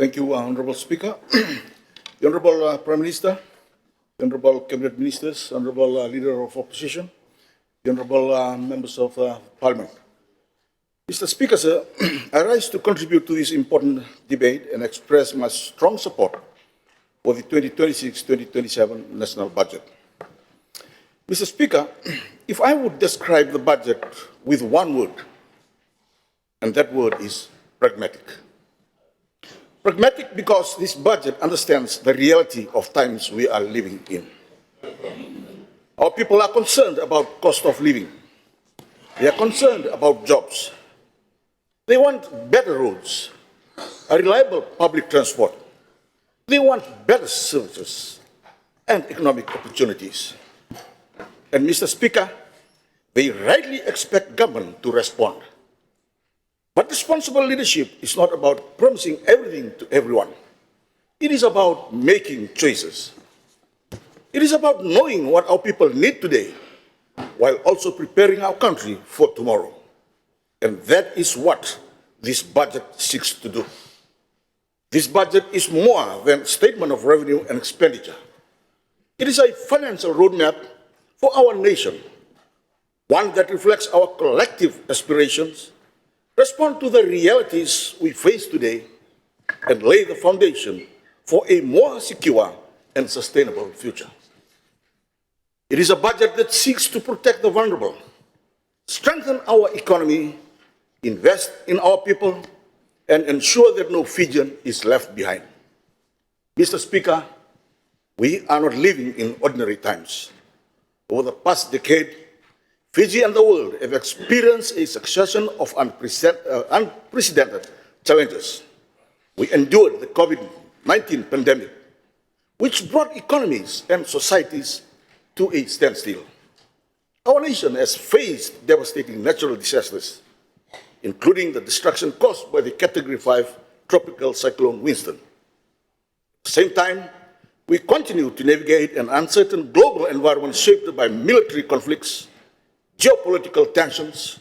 Thank you, Honorable Speaker. The Honorable Prime Minister, the Honorable Cabinet Ministers, Honorable Leader of Opposition, the Honorable Members of Parliament. Mr. Speaker, sir, I rise to contribute to this important debate and express my strong support for the 2026-2027 national budget. Mr. Speaker, if I would describe the budget with one word, and that word is pragmatic. Pragmatic because this budget understands the reality of times we are living in. Our people are concerned about cost of living. They are concerned about jobs. They want better roads, a reliable public transport. They want better services and economic opportunities. And Mr. Speaker, they rightly expect government to respond. But responsible leadership is not about promising everything to everyone. It is about making choices. It is about knowing what our people need today, while also preparing our country for tomorrow. And that is what this budget seeks to do. This budget is more than a statement of revenue and expenditure. It is a financial roadmap for our nation, one that reflects our collective aspirations, respond to the realities we face today, and lay the foundation for a more secure and sustainable future. It is a budget that seeks to protect the vulnerable, strengthen our economy, invest in our people, and ensure that no Fijian is left behind. Mr. Speaker, we are not living in ordinary times. Over the past decade, Fiji and the world have experienced a succession of unprecedented challenges. We endured the COVID-19 pandemic, which brought economies and societies to a standstill. Our nation has faced devastating natural disasters, including the destruction caused by the Category 5 tropical cyclone Winston. At the same time, we continue to navigate an uncertain global environment shaped by military conflicts, geopolitical tensions,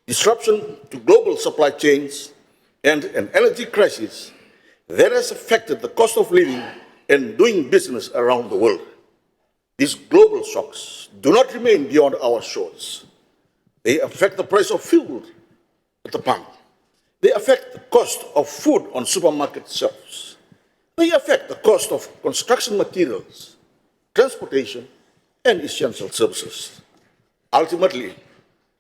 disruption to global supply chains, and an energy crisis that has affected the cost of living and doing business around the world. These global shocks do not remain beyond our shores. They affect the price of fuel at the pump. They affect the cost of food on supermarket shelves. They affect the cost of construction materials, transportation, and essential services. Ultimately,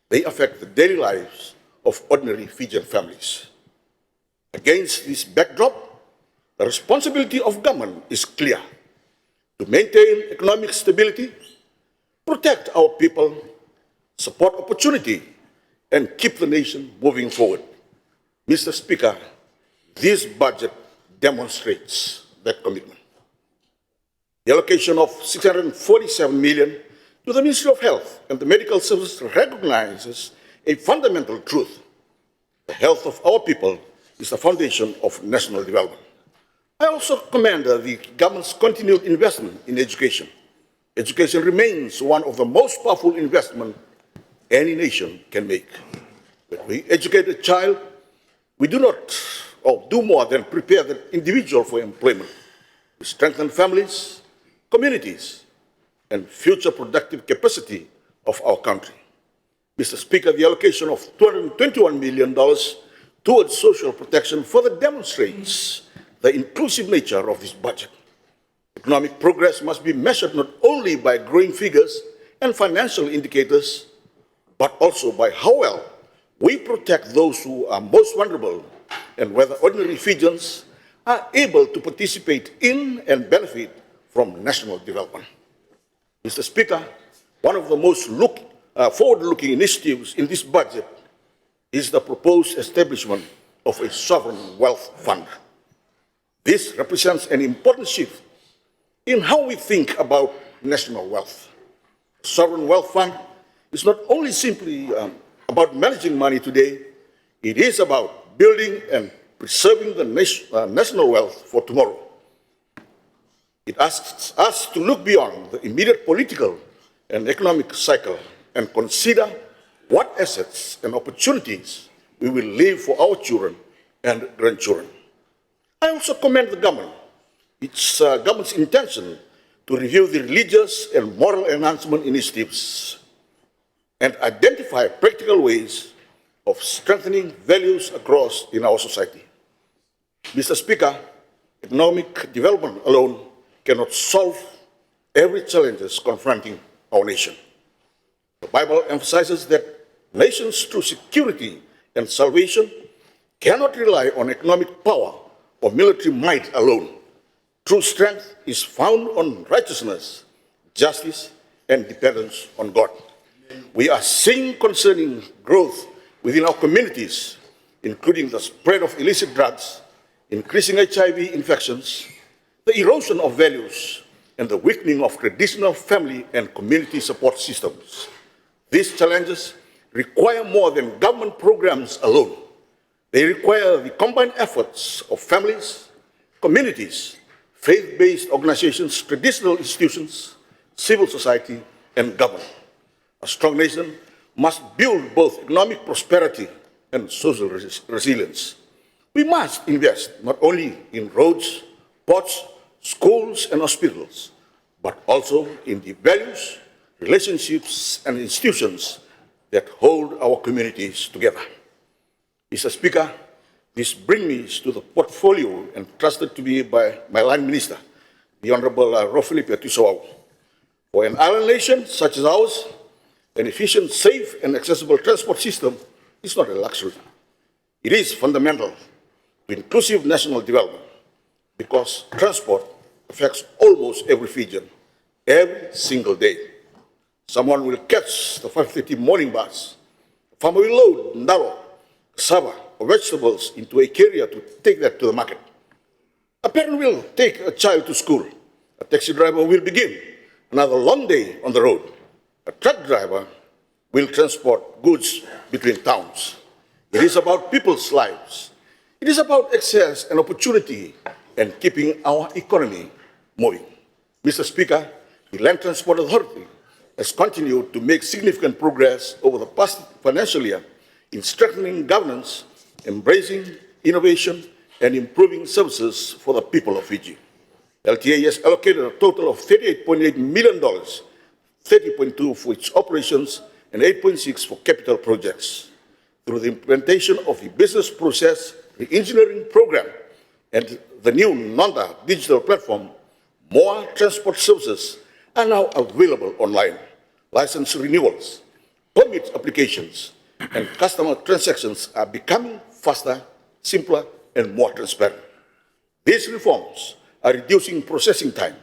they affect the daily lives of ordinary Fijian families. Against this backdrop, the responsibility of government is clear: to maintain economic stability, protect our people, support opportunity, and keep the nation moving forward. Mr. Speaker, this budget demonstrates that commitment. The allocation of $647 million to the Ministry of Health and the Medical Services recognizes a fundamental truth: the health of our people is the foundation of national development. I also commend the government's continued investment in education. Education remains one of the most powerful investments any nation can make. When we educate a child, we do not or do more than prepare the individual for employment. We strengthen families, communities, and future productive capacity of our country. Mr. Speaker, the allocation of $221 million towards social protection further demonstrates the inclusive nature of this budget. Economic progress must be measured not only by growing figures and financial indicators, but also by how well we protect those who are most vulnerable and whether ordinary Fijians are able to participate in and benefit from national development. Mr. Speaker, one of the most forward-looking initiatives in this budget is the proposed establishment of a sovereign wealth fund. This represents an important shift in how we think about national wealth. The sovereign wealth fund is not only simply about managing money today, it is about building and preserving the national wealth for tomorrow. It asks us to look beyond the immediate political and economic cycle and consider what assets and opportunities we will leave for our children and grandchildren. I I also commend the government, its government's intention to review the religious and moral enhancement initiatives and identify practical ways of strengthening values across in our society. Mr. Speaker, economic development alone cannot solve every challenge confronting our nation. The Bible emphasizes that nations through security and salvation cannot rely on economic power or military might alone. True strength is found on righteousness, justice, and dependence on God. We are seeing concerning growth within our communities, including the spread of illicit drugs, increasing HIV infections, the erosion of values, and the weakening of traditional family and community support systems. These challenges require more than government programs alone. They require the combined efforts of families, communities, faith-based organizations, traditional institutions, civil society, and government. A strong nation must build both economic prosperity and social resilience. We must invest not only in roads, ports, schools, and hospitals, but also in the values, relationships, and institutions that hold our communities together. Mr. Speaker, this brings me to the portfolio entrusted to me by my line minister, the Honorable Rofilipe Tuisawau. For an island nation such as ours, an efficient, safe, and accessible transport system is not a luxury. It is fundamental to inclusive national development because transport affects almost every Fijian, every single day. Someone will catch the 5:30 morning bus. A farmer will load ndaro, cassava, or vegetables into a carrier to take that to the market. A parent will take a child to school. A taxi driver will begin another long day on the road. A truck driver will transport goods between towns. It is about people's lives. It is about access and opportunity and keeping our economy moving. Mr. Speaker, the Land Transport Authority has continued to make significant progress over the past financial year in strengthening governance, embracing innovation, and improving services for the people of Fiji. LTA has allocated a total of $38.8 million, 30.2 for its operations and 8.6 for capital projects. Through the implementation of the business process re-engineering program and the new NONDA digital platform, more transport services are now available online. License renewals, permit applications, and customer transactions are becoming faster, simpler, and more transparent. These reforms are reducing processing time,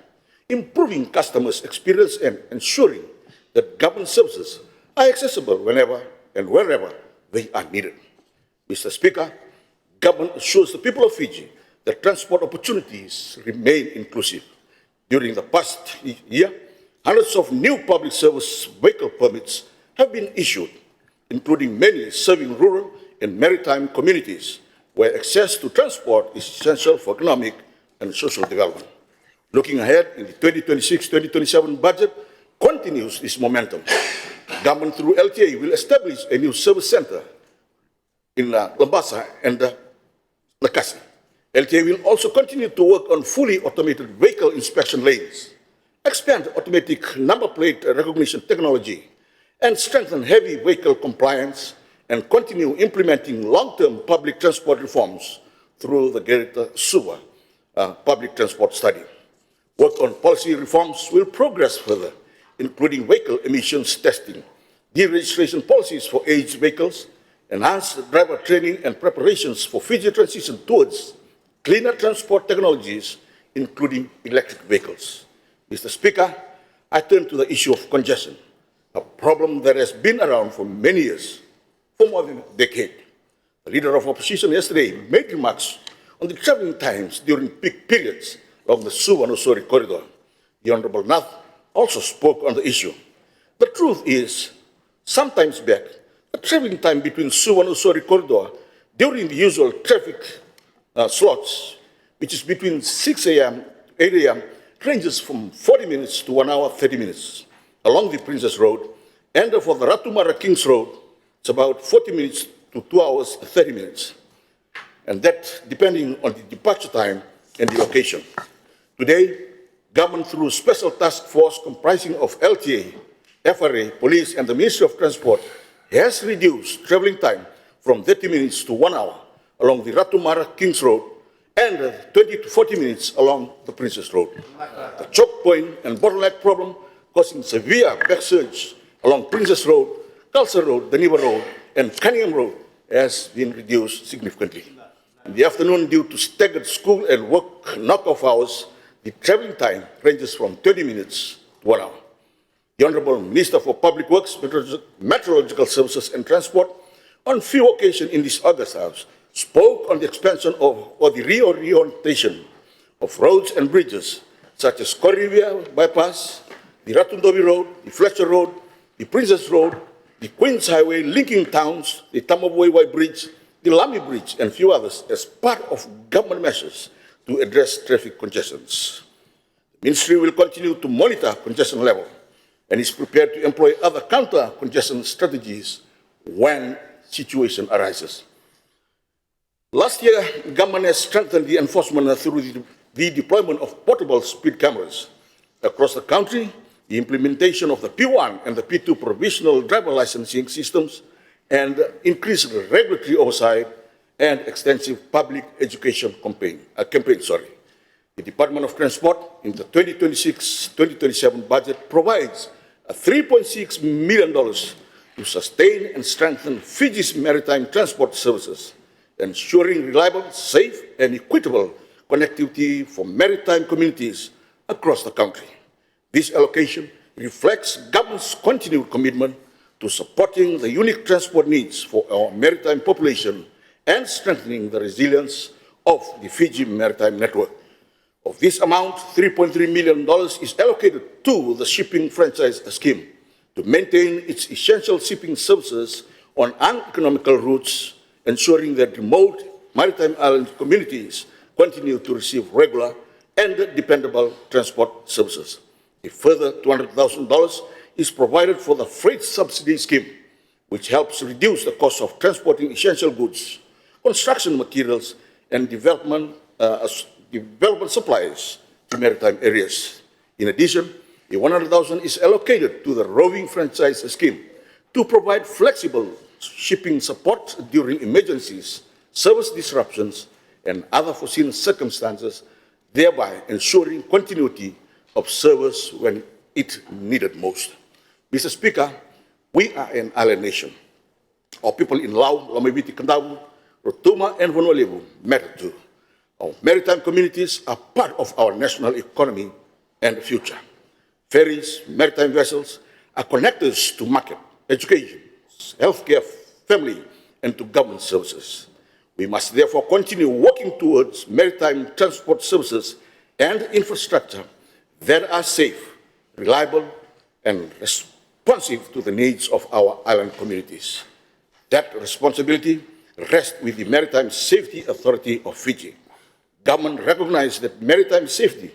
improving customers' experience, and ensuring that government services are accessible whenever and wherever they are needed. Mr. Speaker, government assures the people of Fiji that transport opportunities remain inclusive. During the past year, hundreds of new public service vehicle permits have been issued, including many serving rural and maritime communities, where access to transport is essential for economic and social development. Looking ahead in the 2026-2027 budget continues this momentum. Government through LTA will establish a new service center in Lambasa and Lakasi. LTA will also continue to work on fully automated vehicle inspection lanes, expand automatic number plate recognition technology, and strengthen heavy vehicle compliance, and continue implementing long-term public transport reforms through the Greater Suva public transport study. Work on policy reforms will progress further, including vehicle emissions testing, deregistration policies for aged vehicles, enhanced driver training and preparations for Fiji transition towards cleaner transport technologies, including electric vehicles. Mr. Speaker, I turn to the issue of congestion, a problem that has been around for many years, for more than a decade. The leader of opposition yesterday made remarks on the traveling times during peak periods along the Suwa-Nusori corridor. The Honorable Nath also spoke on the issue. The truth is, sometimes back, the traveling time between Suwa-Nusori corridor during the usual traffic slots, which is between 6 a.m. to 8 a.m., ranges from 40 minutes to 1 hour 30 minutes along the Princess Road, and for the Ratumara Kings Road, it's about 40 minutes to 2 hours 30 minutes. and that depending on the departure time and the location. Today, government through special task force comprising of LTA, FRA, police, and the Ministry of Transport has reduced traveling time from 30 minutes to 1 hour along the Ratu Mara Kings Road and 20 to 40 minutes along the Princess Road. The choke point and bottleneck problem causing severe backsurge along Princess Road, Culture Road, Daniva Road, and Cunningham Road has been reduced significantly. In the afternoon, due to staggered school and work knock-off hours, the traveling time ranges from 30 minutes to 1 hour. The Honourable Minister for Public Works, Meteorological Services and Transport, on few occasions in this August House, spoke on the expansion of or the reorientation of roads and bridges, such as Corrivia Bypass, the Ratundobi Road, the Fletcher Road, the Princess Road, the Queens Highway linking towns, the Tamabuiwai Bridge, the Lamy Bridge, and few others as part of government measures to address traffic congestions. The Ministry will continue to monitor congestion level and is prepared to employ other counter-congestion strategies when situation arises. Last year, government has strengthened the enforcement through the deployment of portable speed cameras across the country, the implementation of the P1 and the P2 provisional driver licensing systems, and increased regulatory oversight and extensive public education campaign. The Department of Transport in the 2026-2027 budget provides $3.6 million to sustain and strengthen Fiji's maritime transport services, ensuring reliable, safe, and equitable connectivity for maritime communities across the country. This allocation reflects government's continued commitment to supporting the unique transport needs for our maritime population and strengthening the resilience of the Fiji maritime network. Of this amount, $3.3 million is allocated to the shipping franchise scheme to maintain its essential shipping services on uneconomical routes, ensuring that remote maritime island communities continue to receive regular and dependable transport services. A further $200,000 is provided for the freight subsidy scheme, which helps reduce the cost of transporting essential goods, construction materials, and development supplies to maritime areas. In addition, the $100,000 is allocated to the roving franchise scheme to provide flexible shipping support during emergencies, service disruptions, and other foreseen circumstances, thereby ensuring continuity of service when it needed most. Mr. Speaker, we are an island nation. Our people in Lau, Lamabiti, Kandavu, Rotuma, and Honolulu matter too. Our maritime communities are part of our national economy and future. Ferries, maritime vessels are connectors to market, education, healthcare, family, and to government services. We must therefore continue working towards maritime transport services and infrastructure that are safe, reliable, and responsive to the needs of our island communities. That responsibility rests with the Maritime Safety Authority of Fiji. Government recognizes that maritime safety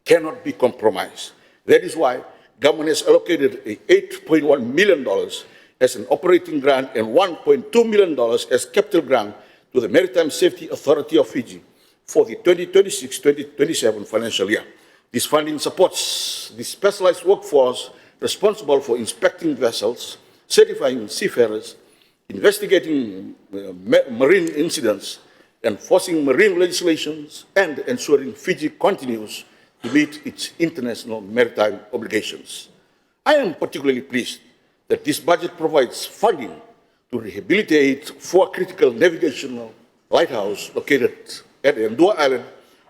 cannot be compromised. That is why government has allocated $8.1 million as an operating grant and $1.2 million as capital grant to the Maritime Safety Authority of Fiji for the 2026-2027 financial year. This funding supports the specialized workforce responsible for inspecting vessels, certifying seafarers, investigating marine incidents, enforcing marine legislations, and ensuring Fiji continues to meet its international maritime obligations. I am particularly pleased that this budget provides funding to rehabilitate 4 critical navigational lighthouses located at Endua Island,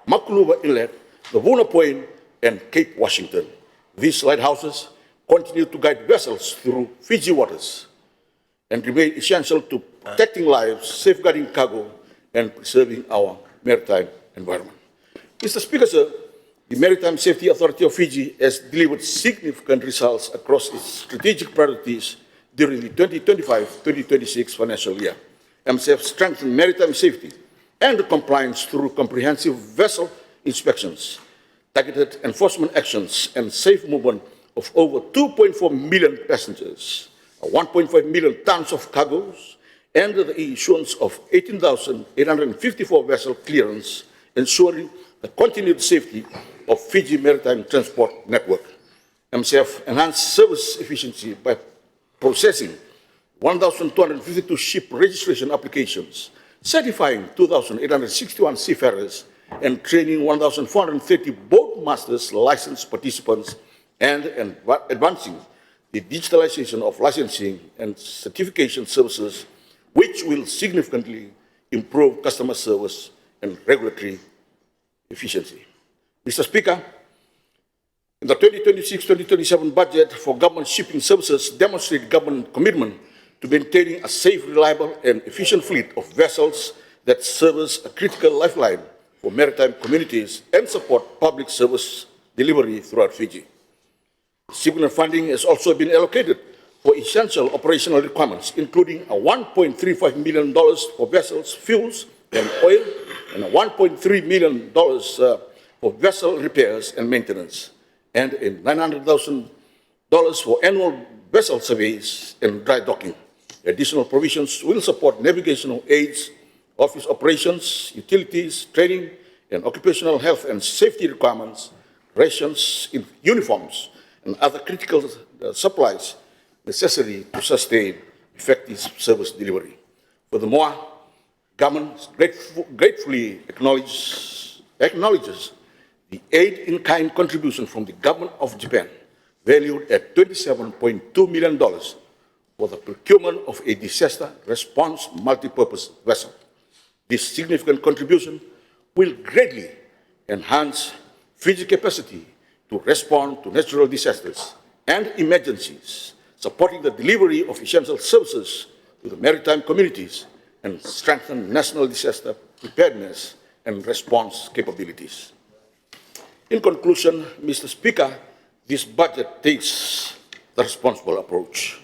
Makuluba Inlet, Laguna Point, and Cape Washington. These lighthouses continue to guide vessels through Fiji waters and remain essential to protecting lives, safeguarding cargo, and preserving our maritime environment. Mr. Speaker, sir, the Maritime Safety Authority of Fiji has delivered significant results across its strategic priorities during the 2025-2026 financial year. MSF strengthened maritime safety and compliance through comprehensive vessel inspections, targeted enforcement actions, and safe movement of over 2.4 million passengers, 1.5 million tons of cargoes, and the issuance of 18,854 vessel clearance, ensuring the continued safety of Fiji maritime transport network. MCF enhanced service efficiency by processing 1,252 ship registration applications, certifying 2,861 seafarers, and training 1,430 boat masters, licensed participants, and advancing the digitalization of licensing and certification services, which will significantly improve customer service and regulatory efficiency. Mr. Speaker, in the 2026-2027 budget for government shipping services demonstrate government commitment to maintaining a safe, reliable, and efficient fleet of vessels that serves a critical lifeline for maritime communities and support public service delivery throughout Fiji. Significant funding has also been allocated for essential operational requirements, including a $1.35 million for vessels, fuels, and oil, and a $1.3 million for vessel repairs and maintenance, and a $900,000 for annual vessel surveys and dry docking. Additional provisions will support navigational aids, office operations, utilities, training, and occupational health and safety requirements, rations, uniforms, and other critical supplies necessary to sustain effective service delivery. Furthermore, government gratefully acknowledges the aid-in-kind contribution from the government of Japan, valued at $27.2 million, for the procurement of a disaster response multi-purpose vessel. This significant contribution will greatly enhance Fiji's capacity to respond to natural disasters and emergencies, supporting the delivery of essential services to the maritime communities and strengthen national disaster preparedness and response capabilities. In conclusion, Mr. Speaker, this budget takes the responsible approach.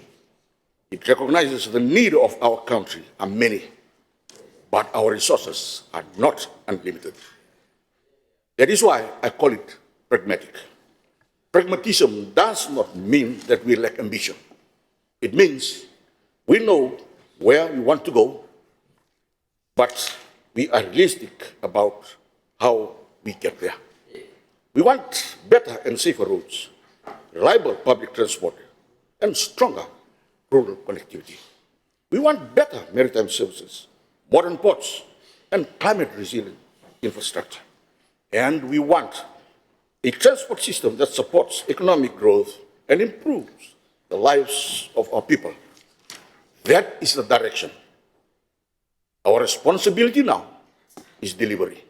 It recognizes the need of our country are many, but our resources are not unlimited. That is why I call it pragmatic. Pragmatism does not mean that we lack ambition. It means we know where we want to go, but we are realistic about how we get there. We want better and safer roads, reliable public transport, and stronger rural connectivity. We want better maritime services, modern ports, and climate-resilient infrastructure. And we want a transport system that supports economic growth and improves the lives of our people. That is the direction. Our responsibility now is delivery.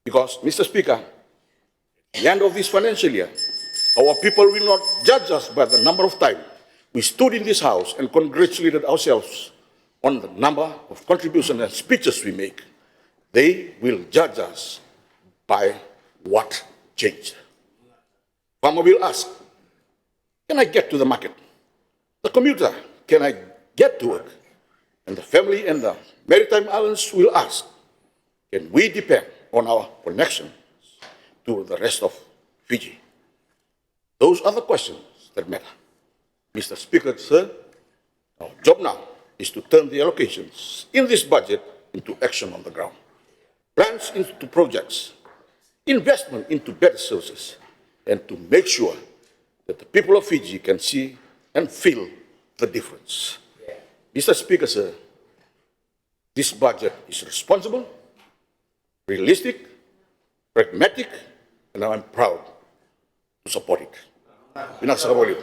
Because, Mr. Speaker, at the end of this financial year, our people will not judge us by the number of times we stood in this house and congratulated ourselves on the number of contributions and speeches we make. They will judge us by what changed. Farmer will ask, can I get to the market? The commuter, can I get to work? And the family and the maritime islands will ask, can we depend on our connections to the rest of Fiji? Those are the questions that matter. Mr. Speaker, sir, our job now is to turn the allocations in this budget into action on the ground. Plans into projects, investment into better services, and to make sure that the people of Fiji can see and feel the difference. Mr. Speaker, sir, this budget is responsible, realistic, pragmatic, and I'm proud to support it. Pinagsasabolid.